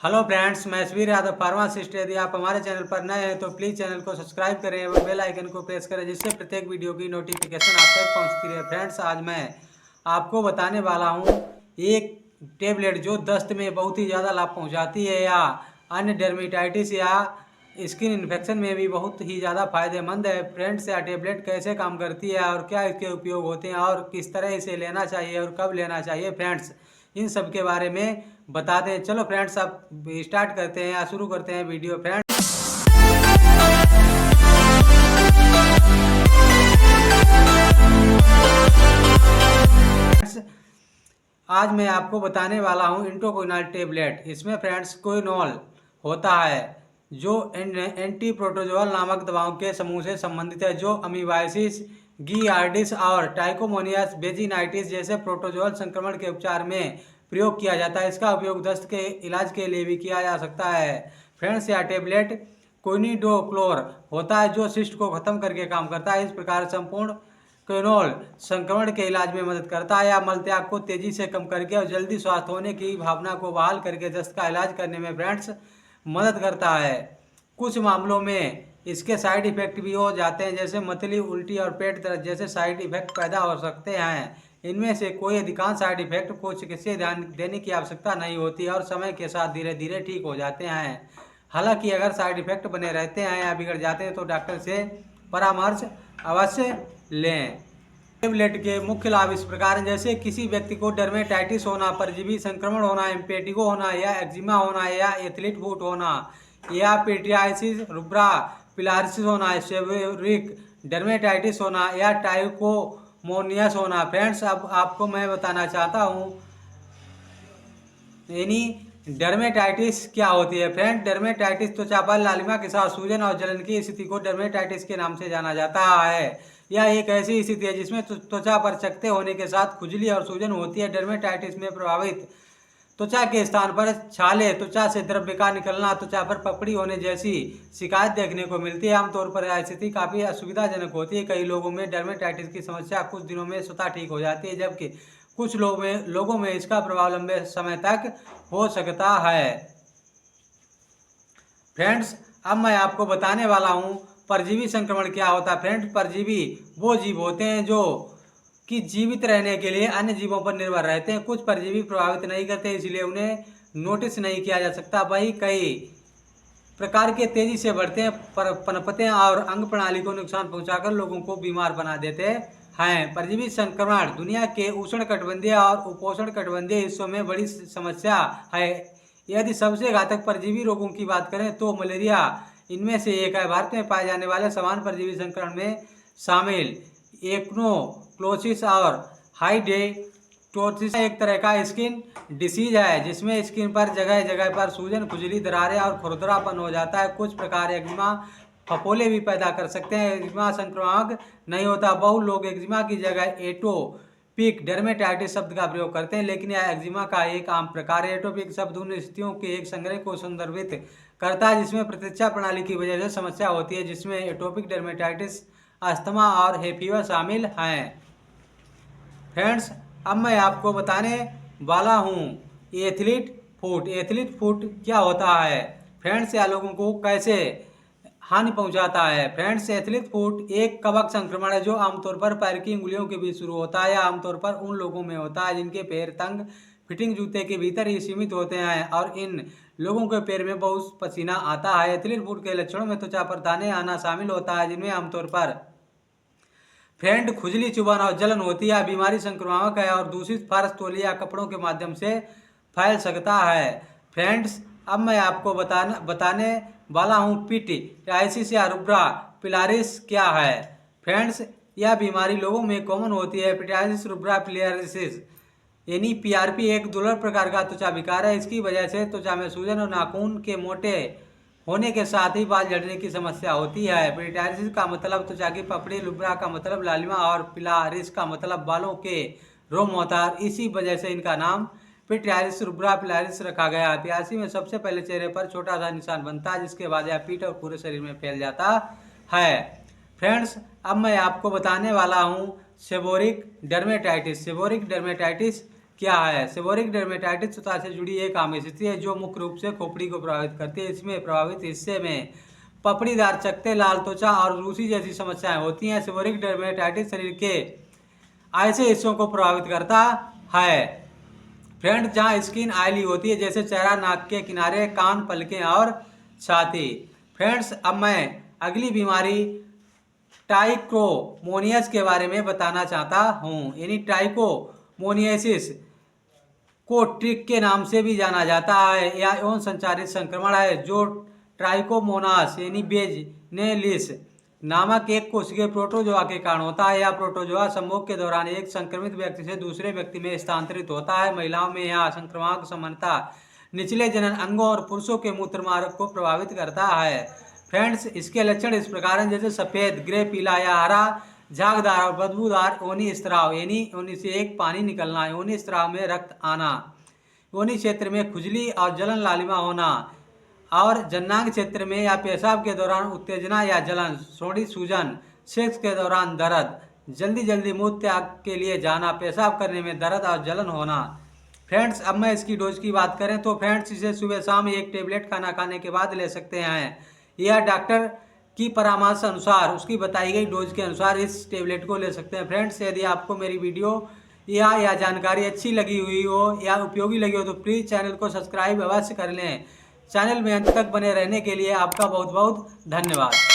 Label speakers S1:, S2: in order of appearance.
S1: Hello friends, मैं एसवीर Yadav pharmacist. यदि आप हमारे चैनल पर नए हैं तो प्लीज़ चैनल को सब्सक्राइब करें एवं बेल आइकन को प्रेस करें, जिससे प्रत्येक वीडियो की नोटिफिकेशन आप तक पहुंचती रहे। फ्रेंड्स, आज मैं आपको बताने वाला हूं एक टेबलेट जो दस्त में बहुत ही ज़्यादा लाभ पहुंचाती है या अन्य डर्मेटाइटिस या स्किन इन्फेक्शन में भी बहुत ही ज़्यादा फायदेमंद है। फ्रेंड्स, यह टेबलेट कैसे काम करती है और क्या इसके उपयोग होते हैं और किस तरह इसे लेना चाहिए और कब लेना चाहिए, फ्रेंड्स इन सब के बारे में बता दें। चलो फ्रेंड्स, अब स्टार्ट करते हैं या शुरू करते हैं वीडियो। फ्रेंड्स, आज मैं आपको बताने वाला हूं इंट्रोक्विनॉल टेबलेट। इसमें फ्रेंड्स क्विनोल होता है जो एंटी प्रोटोजोल नामक दवाओं के समूह से संबंधित है, जो अमीबाइसिस, गियार्डिस और टाइकोमोनियास वेजिनाइटिस जैसे प्रोटोजोल संक्रमण के उपचार में प्रयोग किया जाता है। इसका उपयोग दस्त के इलाज के लिए भी किया जा सकता है। फ्रेंड्स, यह टेबलेट क्विनिडोक्लोर होता है जो सिस्ट को खत्म करके काम करता है। इस प्रकार संपूर्ण क्विनोल संक्रमण के इलाज में मदद करता है या मलत्याग को तेजी से कम करके और जल्दी स्वस्थ होने की भावना को बहाल करके दस्त का इलाज करने में फ्रेंड्स मदद करता है। कुछ मामलों में इसके साइड इफेक्ट भी हो जाते हैं, जैसे मतली, उल्टी और पेट दर्द जैसे साइड इफेक्ट पैदा हो सकते हैं। इनमें से कोई अधिकांश साइड इफेक्ट को चिकित्सीय ध्यान देने की आवश्यकता नहीं होती और समय के साथ धीरे धीरे ठीक हो जाते हैं। हालांकि अगर साइड इफेक्ट बने रहते हैं या बिगड़ जाते हैं तो डॉक्टर से परामर्श अवश्य लें। टेबलेट के मुख्य लाभ इस प्रकार हैं, जैसे किसी व्यक्ति को डर्मेटाइटिस होना, परजीवी संक्रमण होना, इम्पेटिगो होना या एक्जिमा होना या एथलीट फुट होना या पिटियासिस रुब्रा पिलारिसिस होना, सेबोरिक डर्मेटाइटिस होना या टाइकोमोनियस होना। फ्रेंड्स, अब आपको मैं बताना चाहता हूँ यानी डर्मेटाइटिस क्या होती है। फ्रेंड, डर्मेटाइटिस त्वचा पर लालिमा के साथ सूजन और जलन की स्थिति को डर्मेटाइटिस के नाम से जाना जाता है। यह एक ऐसी स्थिति है जिसमें त्वचा पर चकते होने के साथ खुजली और सूजन होती है। डर्मेटाइटिस में प्रभावित त्वचा के स्थान पर छाले, त्वचा से द्रव्य का निकलना, त्वचा पर पपड़ी होने जैसी शिकायत देखने को मिलती है। आमतौर पर यह स्थिति काफ़ी असुविधाजनक होती है। कई लोगों में डर्मेटाइटिस की समस्या कुछ दिनों में स्वतः ठीक हो जाती है, जबकि कुछ लोगों में इसका प्रभाव लंबे समय तक हो सकता है। फ्रेंड्स, अब मैं आपको बताने वाला हूँ परजीवी संक्रमण क्या होता है। फ्रेंड्स, परजीवी वो जीव होते हैं जो कि जीवित रहने के लिए अन्य जीवों पर निर्भर रहते हैं। कुछ परजीवी प्रभावित नहीं करते, इसलिए उन्हें नोटिस नहीं किया जा सकता। वही कई प्रकार के तेजी से बढ़ते हैं, पनपते हैं और अंग प्रणाली को नुकसान पहुंचाकर लोगों को बीमार बना देते हैं। परजीवी संक्रमण दुनिया के उष्णकटिबंधीय और उपोष्णकटिबंधीय हिस्सों में बड़ी समस्या है। यदि सबसे घातक परजीवी रोगों की बात करें तो मलेरिया इनमें से एक है। भारत में पाए जाने वाले सामान्य परजीवी संक्रमण में शामिल एक्नोक्लोसिस और हाइडेटोसिस एक तरह का स्किन डिसीज है, जिसमें स्किन पर जगह जगह पर सूजन, खुजली, दरारें और खुरदरापन हो जाता है। कुछ प्रकार एक्जिमा फफोले भी पैदा कर सकते हैं। एक्जिमा संक्रामक नहीं होता। बहुत लोग एक्जिमा की जगह एटोपिक डर्मेटाइटिस शब्द का प्रयोग करते हैं, लेकिन यह एक्जिमा का एक आम प्रकार है। एटोपिक शब्द उन स्थितियों के एक संग्रह को संदर्भित करता है जिसमें प्रतिरक्षा प्रणाली की वजह से समस्या होती है, जिसमें एटोपिक डर्मेटाइटिस, अस्थमा और हे फीवर शामिल हैं। फ्रेंड्स, अब मैं आपको बताने वाला हूँ एथलीट फुट। एथलीट फुट क्या होता है। फ्रेंड्स, यह लोगों को कैसे हानि पहुंचाता है। फ्रेंड्स, एथलीट फुट एक कवक संक्रमण है जो आमतौर पर पैर की उंगलियों के बीच शुरू होता है या आमतौर पर उन लोगों में होता है जिनके पैर तंग फिटिंग जूते के भीतर ही सीमित होते हैं और इन लोगों के पैर में बहुत पसीना आता है। एथलीट फुट के लक्षणों में त्वचा पर दाने आना शामिल होता है, जिनमें आमतौर पर फ्रेंड खुजली, चुभन और जलन होती है। बीमारी संक्रामक है और दूषित फर्श, तौलिया या कपड़ों के माध्यम से फैल सकता है। फ्रेंड्स, अब मैं आपको बताने वाला हूँ पिटियासिस या रुब्रा पिलारिस क्या है। फ्रेंड्स, यह बीमारी लोगों में कॉमन होती है। पिटियासिस रुब्रा पिलारिसिस यानी पीआरपी एक दुर्लभ प्रकार का त्वचा विकार है। इसकी वजह से त्वचा में सूजन और नाखून के मोटे होने के साथ ही बाल झड़ने की समस्या होती है। पिटियासिस का मतलब त्वचा की पपड़ी, लुब्रा का मतलब लालिमा और पिलारिस का मतलब बालों के रोम होता है। इसी वजह से इनका नाम पिटियासिस रुब्रा पिलारिस रखा गया। पिटियासिस में सबसे पहले चेहरे पर छोटा सा निशान बनता है, जिसके बाद यह पीठ और पूरे शरीर में फैल जाता है। फ्रेंड्स, अब मैं आपको बताने वाला हूँ सेबोरिक डर्मेटाइटिस। सेबोरिक डर्मेटाइटिस क्या है? सेबोरिक डर्मेटाइटिस त्वचा से जुड़ी एक आम स्थिति है जो मुख्य रूप से खोपड़ी को प्रभावित करती है। इसमें प्रभावित हिस्से में पपड़ीदार चकत्ते, लाल त्वचा और रूसी जैसी समस्याएं होती हैं। सेबोरिक डर्मेटाइटिस शरीर के ऐसे हिस्सों को प्रभावित करता है फ्रेंड्स जहां स्किन ऑयली होती है, जैसे चेहरा, नाक के किनारे, कान, पलकें और छाती। फ्रेंड्स अब मैं अगली बीमारी ट्राइकोमोनियस के बारे में बताना चाहता हूँ। यानी ट्राइकोमोनियसिस को ट्रिक के नाम से भी जाना जाता है। यह यौन संचारित संक्रमण है जो ट्राइकोमोनास यानी बेजनेलिस नामक एक कोशिकीय प्रोटोजोआ के कारण होता है। यह प्रोटोजोआ संभोग के दौरान एक संक्रमित व्यक्ति से दूसरे व्यक्ति में स्थानांतरित होता है। महिलाओं में यह संक्रमण सामान्यतः निचले जनन अंगों और पुरुषों के मूत्र मार्ग को प्रभावित करता है। फ्रेंड्स इसके लक्षण इस प्रकार हैं, जैसे सफ़ेद, ग्रे, पीला या हरा, झागदार और बदबूदार योनि स्राव, यानी योनि से एक पानी निकलना, योनि स्राव में रक्त आना, योनि क्षेत्र में खुजली और जलन लालिमा होना, और जन्नांग क्षेत्र में या पेशाब के दौरान उत्तेजना या जलन, सोड़ी सूजन, सेक्स के दौरान दर्द, जल्दी मूत्र त्याग के लिए जाना, पेशाब करने में दर्द और जलन होना। फ्रेंड्स अब मैं इसकी डोज की बात करें तो फ्रेंड्स इसे सुबह शाम एक टेबलेट खाना खाने के बाद ले सकते हैं। यह डॉक्टर की परामर्श अनुसार उसकी बताई गई डोज के अनुसार इस टेबलेट को ले सकते हैं। फ्रेंड्स यदि आपको मेरी वीडियो या जानकारी अच्छी लगी हुई हो या उपयोगी लगी हो तो प्लीज़ चैनल को सब्सक्राइब अवश्य कर लें। चैनल में अंत तक बने रहने के लिए आपका बहुत बहुत धन्यवाद।